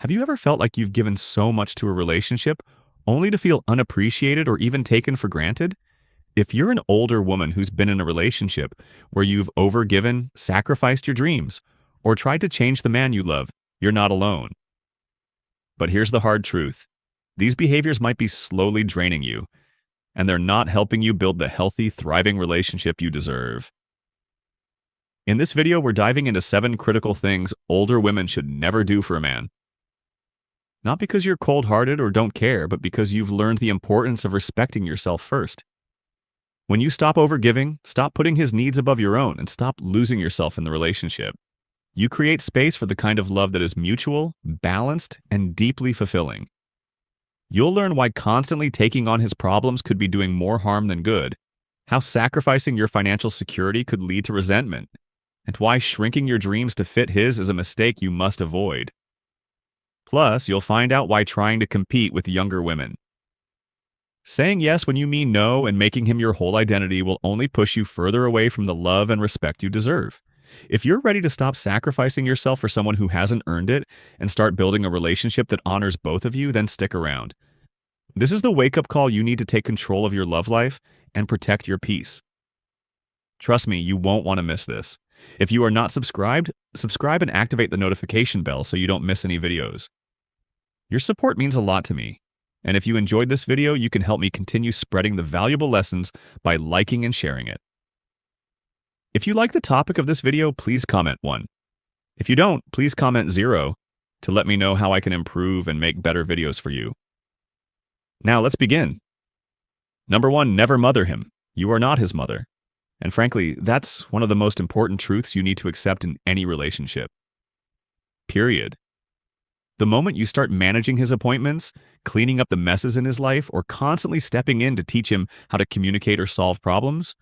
Have you ever felt like you've given so much to a relationship only to feel unappreciated or even taken for granted? If you're an older woman who's been in a relationship where you've overgiven, sacrificed your dreams, or tried to change the man you love, you're not alone. But here's the hard truth. These behaviors might be slowly draining you, and they're not helping you build the healthy, thriving relationship you deserve. In this video, we're diving into 7 critical things older women should never do for a man. Not because you're cold-hearted or don't care, but because you've learned the importance of respecting yourself first. When you stop overgiving, stop putting his needs above your own, and stop losing yourself in the relationship, you create space for the kind of love that is mutual, balanced, and deeply fulfilling. You'll learn why constantly taking on his problems could be doing more harm than good, how sacrificing your financial security could lead to resentment, and why shrinking your dreams to fit his is a mistake you must avoid. Plus, you'll find out why trying to compete with younger women. Saying yes when you mean no and making him your whole identity will only push you further away from the love and respect you deserve. If you're ready to stop sacrificing yourself for someone who hasn't earned it and start building a relationship that honors both of you, then stick around. This is the wake-up call you need to take control of your love life and protect your peace. Trust me, you won't want to miss this. If you are not subscribed, subscribe and activate the notification bell so you don't miss any videos. Your support means a lot to me, and if you enjoyed this video, you can help me continue spreading the valuable lessons by liking and sharing it. If you like the topic of this video, please comment 1. If you don't, please comment 0 to let me know how I can improve and make better videos for you. Now let's begin. Number 1, never mother him. You are not his mother. And frankly, that's one of the most important truths you need to accept in any relationship. Period. The moment you start managing his appointments, cleaning up the messes in his life, or constantly stepping in to teach him how to communicate or solve problems,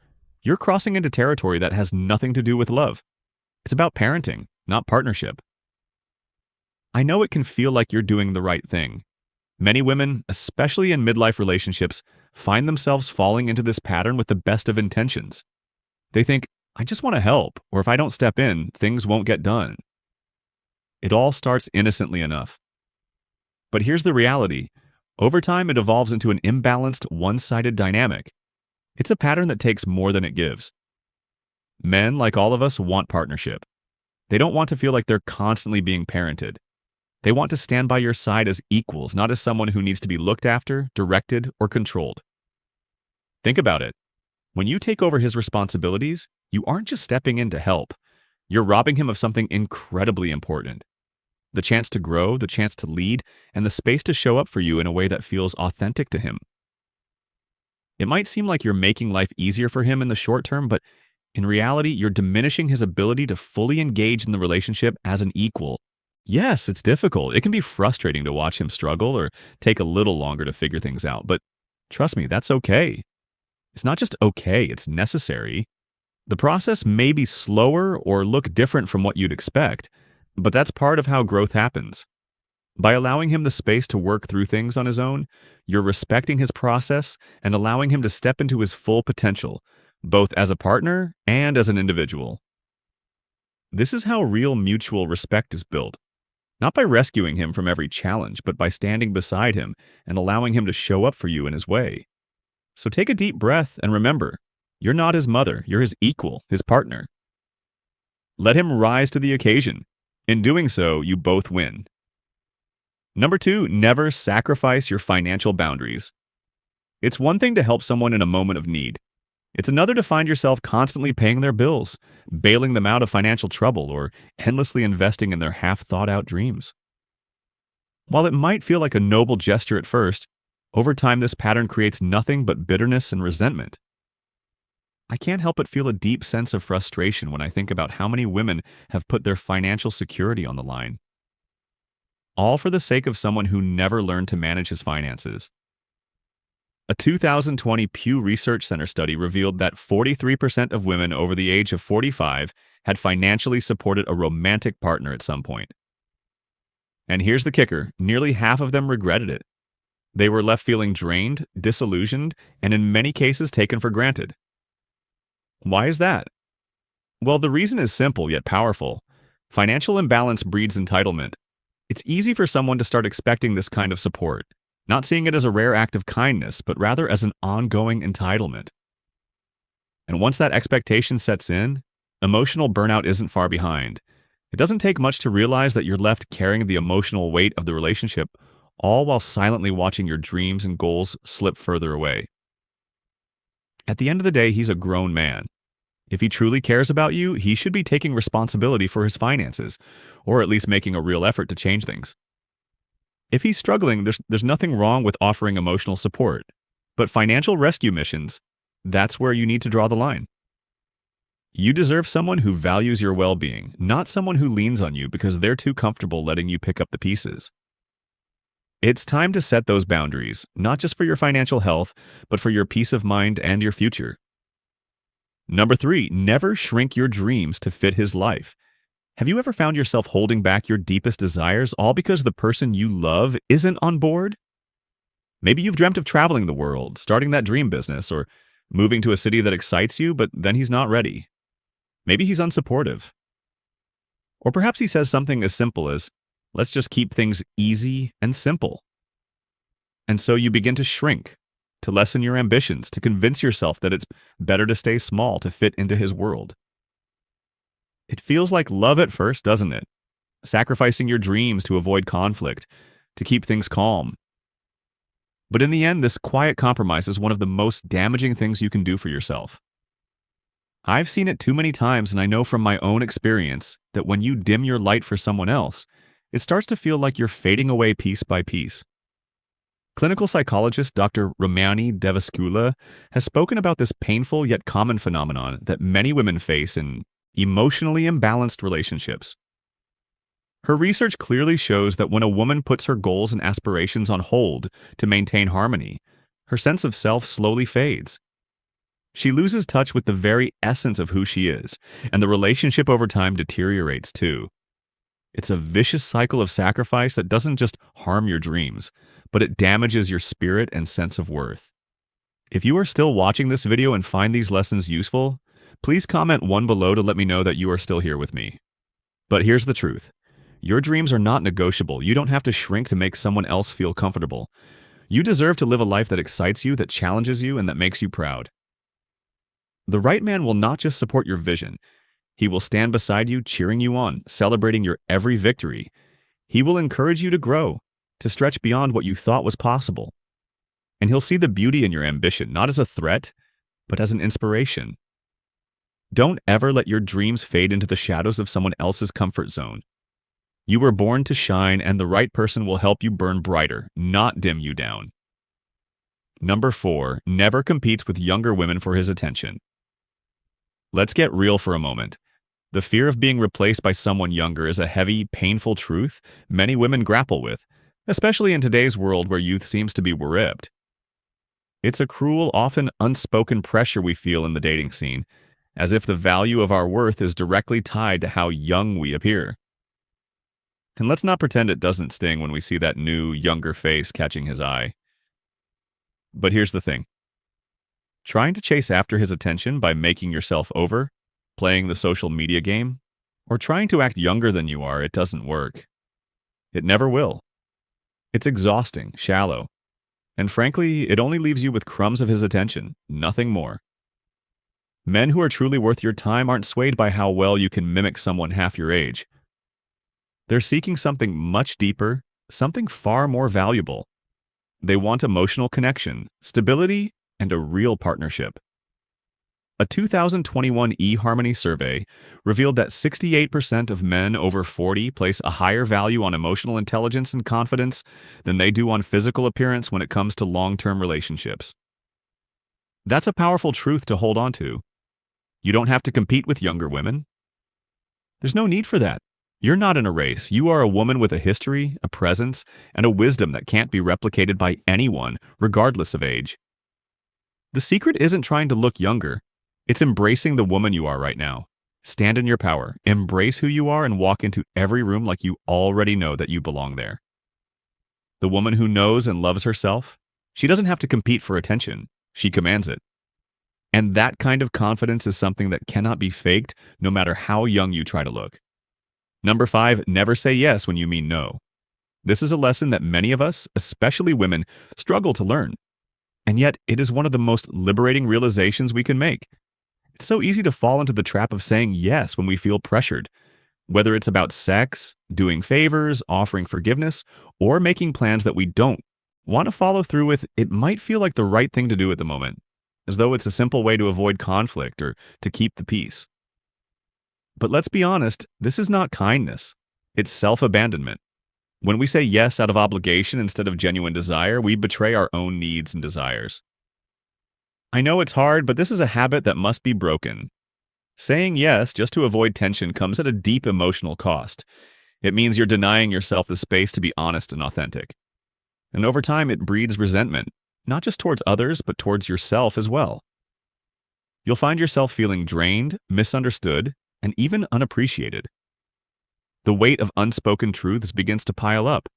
you're crossing into territory that has nothing to do with love. It's about parenting, not partnership. I know it can feel like you're doing the right thing. Many women, especially in midlife relationships, find themselves falling into this pattern with the best of intentions. They think, I just want to help, or if I don't step in, things won't get done. It all starts innocently enough. But here's the reality. Over time, it evolves into an imbalanced, one-sided dynamic. It's a pattern that takes more than it gives. Men, like all of us, want partnership. They don't want to feel like they're constantly being parented. They want to stand by your side as equals, not as someone who needs to be looked after, directed, or controlled. Think about it. When you take over his responsibilities, you aren't just stepping in to help. You're robbing him of something incredibly important. The chance to grow, the chance to lead, and the space to show up for you in a way that feels authentic to him. It might seem like you're making life easier for him in the short term, but in reality, you're diminishing his ability to fully engage in the relationship as an equal. Yes, it's difficult. It can be frustrating to watch him struggle or take a little longer to figure things out, but trust me, that's okay. It's not just okay, it's necessary. The process may be slower or look different from what you'd expect, but that's part of how growth happens. By allowing him the space to work through things on his own, you're respecting his process and allowing him to step into his full potential, both as a partner and as an individual. This is how real mutual respect is built. Not by rescuing him from every challenge, but by standing beside him and allowing him to show up for you in his way. So take a deep breath and remember, you're not his mother, you're his equal, his partner. Let him rise to the occasion. In doing so, you both win. Number 2, never sacrifice your financial boundaries. It's one thing to help someone in a moment of need. It's another to find yourself constantly paying their bills, bailing them out of financial trouble, or endlessly investing in their half-thought-out dreams. While it might feel like a noble gesture at first, over time this pattern creates nothing but bitterness and resentment. I can't help but feel a deep sense of frustration when I think about how many women have put their financial security on the line. All for the sake of someone who never learned to manage his finances. A 2020 Pew Research Center study revealed that 43% of women over the age of 45 had financially supported a romantic partner at some point. And here's the kicker, nearly half of them regretted it. They were left feeling drained, disillusioned, and in many cases taken for granted. Why is that? Well, the reason is simple yet powerful. Financial imbalance breeds entitlement. It's easy for someone to start expecting this kind of support, not seeing it as a rare act of kindness, but rather as an ongoing entitlement. And once that expectation sets in, emotional burnout isn't far behind. It doesn't take much to realize that you're left carrying the emotional weight of the relationship, all while silently watching your dreams and goals slip further away. At the end of the day, he's a grown man. If he truly cares about you, he should be taking responsibility for his finances, or at least making a real effort to change things. If he's struggling, there's nothing wrong with offering emotional support. But financial rescue missions, that's where you need to draw the line. You deserve someone who values your well-being, not someone who leans on you because they're too comfortable letting you pick up the pieces. It's time to set those boundaries, not just for your financial health, but for your peace of mind and your future. Number 3, never shrink your dreams to fit his life. Have you ever found yourself holding back your deepest desires all because the person you love isn't on board? Maybe you've dreamt of traveling the world, starting that dream business, or moving to a city that excites you, but then he's not ready. Maybe he's unsupportive. Or perhaps he says something as simple as, let's just keep things easy and simple. And so you begin to shrink, to lessen your ambitions, to convince yourself that it's better to stay small to fit into his world. It feels like love at first, doesn't it? Sacrificing your dreams to avoid conflict, to keep things calm. But in the end, this quiet compromise is one of the most damaging things you can do for yourself. I've seen it too many times, and I know from my own experience that when you dim your light for someone else, it starts to feel like you're fading away piece by piece. Clinical psychologist Dr. Ramani Devaskula has spoken about this painful yet common phenomenon that many women face in emotionally imbalanced relationships. Her research clearly shows that when a woman puts her goals and aspirations on hold to maintain harmony, her sense of self slowly fades. She loses touch with the very essence of who she is, and the relationship over time deteriorates too. It's a vicious cycle of sacrifice that doesn't just harm your dreams, but it damages your spirit and sense of worth. If you are still watching this video and find these lessons useful, please comment 1 below to let me know that you are still here with me. But here's the truth. Your dreams are not negotiable. You don't have to shrink to make someone else feel comfortable. You deserve to live a life that excites you, that challenges you, and that makes you proud. The right man will not just support your vision. He will stand beside you, cheering you on, celebrating your every victory. He will encourage you to grow, to stretch beyond what you thought was possible. And he'll see the beauty in your ambition, not as a threat, but as an inspiration. Don't ever let your dreams fade into the shadows of someone else's comfort zone. You were born to shine, and the right person will help you burn brighter, not dim you down. Number 4, never competes with younger women for his attention. Let's get real for a moment. The fear of being replaced by someone younger is a heavy, painful truth many women grapple with, especially in today's world where youth seems to be ripped. It's a cruel, often unspoken pressure we feel in the dating scene, as if the value of our worth is directly tied to how young we appear. And let's not pretend it doesn't sting when we see that new, younger face catching his eye. But here's the thing. Trying to chase after his attention by making yourself over, playing the social media game, or trying to act younger than you are, it doesn't work. It never will. It's exhausting, shallow, and frankly, it only leaves you with crumbs of his attention, nothing more. Men who are truly worth your time aren't swayed by how well you can mimic someone half your age. They're seeking something much deeper, something far more valuable. They want emotional connection, stability, and a real partnership. A 2021 eHarmony survey revealed that 68% of men over 40 place a higher value on emotional intelligence and confidence than they do on physical appearance when it comes to long-term relationships. That's a powerful truth to hold on to. You don't have to compete with younger women. There's no need for that. You're not in a race. You are a woman with a history, a presence, and a wisdom that can't be replicated by anyone, regardless of age. The secret isn't trying to look younger. It's embracing the woman you are right now. Stand in your power, embrace who you are, and walk into every room like you already know that you belong there. The woman who knows and loves herself, she doesn't have to compete for attention. She commands it. And that kind of confidence is something that cannot be faked, no matter how young you try to look. Number 5, never say yes when you mean no. This is a lesson that many of us, especially women, struggle to learn. And yet, it is one of the most liberating realizations we can make. It's so easy to fall into the trap of saying yes when we feel pressured, whether it's about sex, doing favors, offering forgiveness, or making plans that we don't want to follow through with. It might feel like the right thing to do at the moment, as though it's a simple way to avoid conflict or to keep the peace. But let's be honest, this is not kindness. It's self-abandonment. When we say yes out of obligation instead of genuine desire, we betray our own needs and desires. I know it's hard, but this is a habit that must be broken. Saying yes just to avoid tension comes at a deep emotional cost. It means you're denying yourself the space to be honest and authentic. And over time, it breeds resentment, not just towards others, but towards yourself as well. You'll find yourself feeling drained, misunderstood, and even unappreciated. The weight of unspoken truths begins to pile up.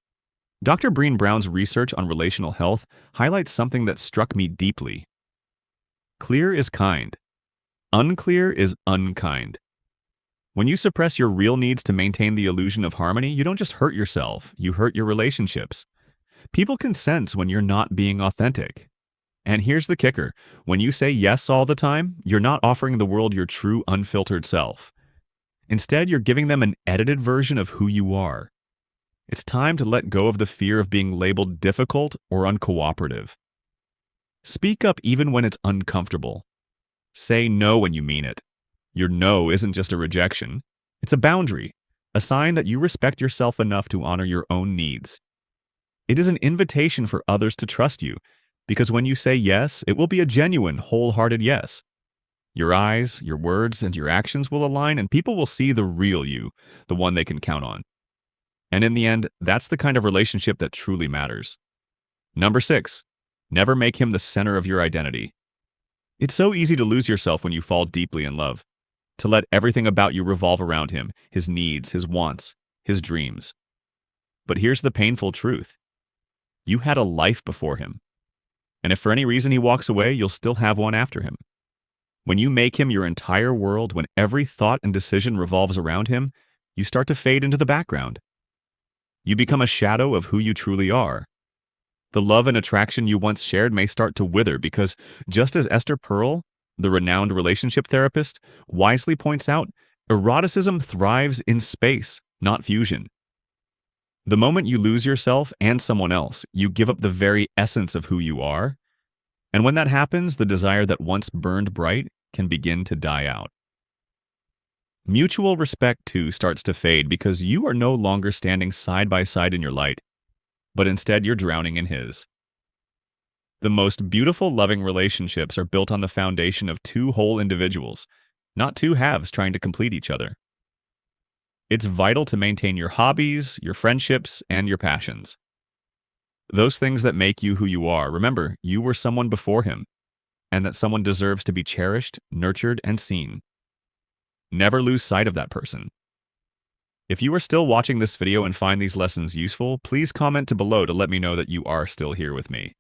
Dr. Brené Brown's research on relational health highlights something that struck me deeply. Clear is kind. Unclear is unkind. When you suppress your real needs to maintain the illusion of harmony, you don't just hurt yourself, you hurt your relationships. People can sense when you're not being authentic. And here's the kicker. When you say yes all the time, you're not offering the world your true, unfiltered self. Instead, you're giving them an edited version of who you are. It's time to let go of the fear of being labeled difficult or uncooperative. Speak up even when it's uncomfortable. Say no when you mean it. Your no isn't just a rejection. It's a boundary, a sign that you respect yourself enough to honor your own needs. It is an invitation for others to trust you, because when you say yes, it will be a genuine, wholehearted yes. Your eyes, your words, and your actions will align, and people will see the real you, the one they can count on. And in the end, that's the kind of relationship that truly matters. Number 6, never make him the center of your identity. It's so easy to lose yourself when you fall deeply in love, to let everything about you revolve around him, his needs, his wants, his dreams. But here's the painful truth. You had a life before him. And if for any reason he walks away, you'll still have one after him. When you make him your entire world, when every thought and decision revolves around him, you start to fade into the background. You become a shadow of who you truly are. The love and attraction you once shared may start to wither because, just as Esther Perel, the renowned relationship therapist, wisely points out, eroticism thrives in space, not fusion. The moment you lose yourself and someone else, you give up the very essence of who you are. And when that happens, the desire that once burned bright can begin to die out. Mutual respect, too, starts to fade because you are no longer standing side by side in your light, but instead you're drowning in his. The most beautiful, loving relationships are built on the foundation of two whole individuals, not two halves trying to complete each other. It's vital to maintain your hobbies, your friendships, and your passions. Those things that make you who you are. Remember, you were someone before him, and that someone deserves to be cherished, nurtured, and seen. Never lose sight of that person. If you are still watching this video and find these lessons useful, please comment below to let me know that you are still here with me.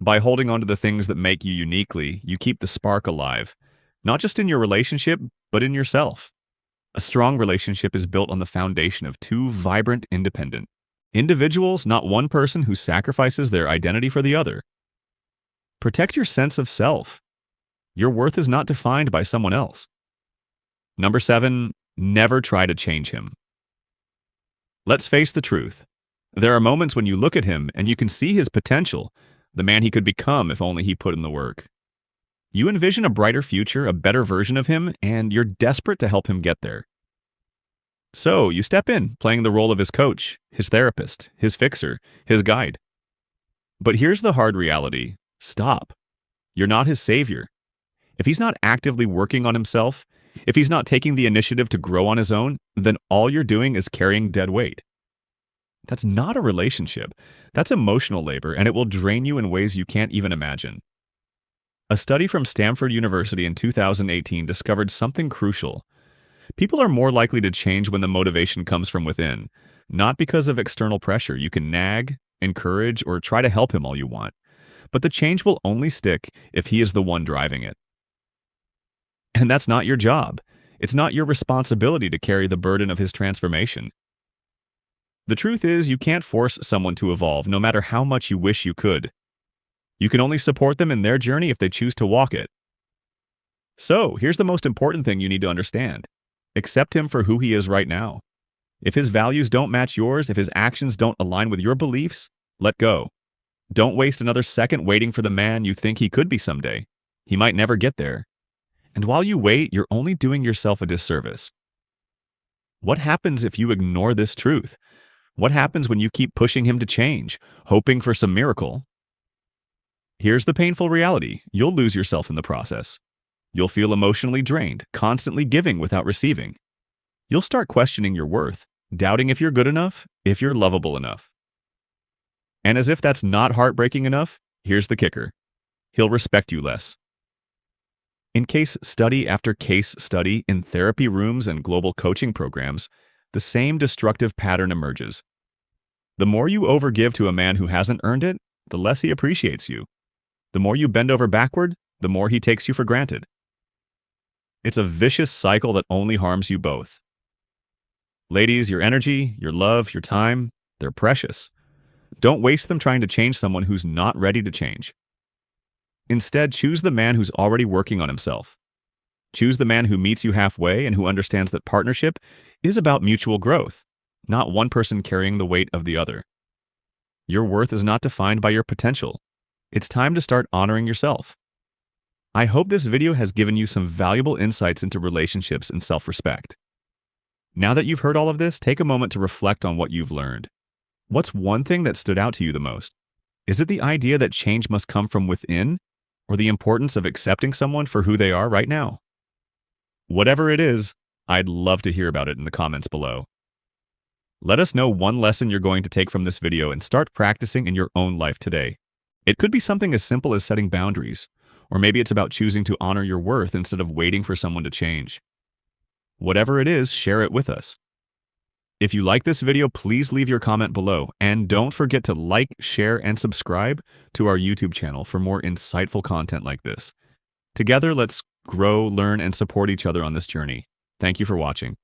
By holding on to the things that make you uniquely, you keep the spark alive, not just in your relationship, but in yourself. A strong relationship is built on the foundation of two vibrant, independent individuals, not one person who sacrifices their identity for the other. Protect your sense of self. Your worth is not defined by someone else. Number 7, never try to change him. Let's face the truth. There are moments when you look at him and you can see his potential, the man he could become if only he put in the work. You envision a brighter future, a better version of him, and you're desperate to help him get there. So you step in, playing the role of his coach, his therapist, his fixer, his guide. But here's the hard reality. Stop. You're not his savior. If he's not actively working on himself, if he's not taking the initiative to grow on his own, then all you're doing is carrying dead weight. That's not a relationship. That's emotional labor, and it will drain you in ways you can't even imagine. A study from Stanford University in 2018 discovered something crucial. People are more likely to change when the motivation comes from within, not because of external pressure. You can nag, encourage, or try to help him all you want, but the change will only stick if he is the one driving it. And that's not your job. It's not your responsibility to carry the burden of his transformation. The truth is, you can't force someone to evolve, no matter how much you wish you could. You can only support them in their journey if they choose to walk it. So, here's the most important thing you need to understand. Accept him for who he is right now. If his values don't match yours, if his actions don't align with your beliefs, let go. Don't waste another second waiting for the man you think he could be someday. He might never get there. And while you wait, you're only doing yourself a disservice. What happens if you ignore this truth? What happens when you keep pushing him to change, hoping for some miracle? Here's the painful reality. You'll lose yourself in the process. You'll feel emotionally drained, constantly giving without receiving. You'll start questioning your worth, doubting if you're good enough, if you're lovable enough. And as if that's not heartbreaking enough, here's the kicker. He'll respect you less. In case study after case study in therapy rooms and global coaching programs, the same destructive pattern emerges. The more you overgive to a man who hasn't earned it, the less he appreciates you. The more you bend over backward, the more he takes you for granted. It's a vicious cycle that only harms you both. Ladies, your energy, your love, your time, they're precious. Don't waste them trying to change someone who's not ready to change. Instead, choose the man who's already working on himself. Choose the man who meets you halfway and who understands that partnership is about mutual growth, not one person carrying the weight of the other. Your worth is not defined by your potential. It's time to start honoring yourself. I hope this video has given you some valuable insights into relationships and self-respect. Now that you've heard all of this, take a moment to reflect on what you've learned. What's one thing that stood out to you the most? Is it the idea that change must come from within, or the importance of accepting someone for who they are right now? Whatever it is, I'd love to hear about it in the comments below. Let us know one lesson you're going to take from this video and start practicing in your own life today. It could be something as simple as setting boundaries, or maybe it's about choosing to honor your worth instead of waiting for someone to change. Whatever it is, share it with us. If you like this video, please leave your comment below, and don't forget to like, share, and subscribe to our YouTube channel for more insightful content like this. Together, let's grow, learn, and support each other on this journey. Thank you for watching.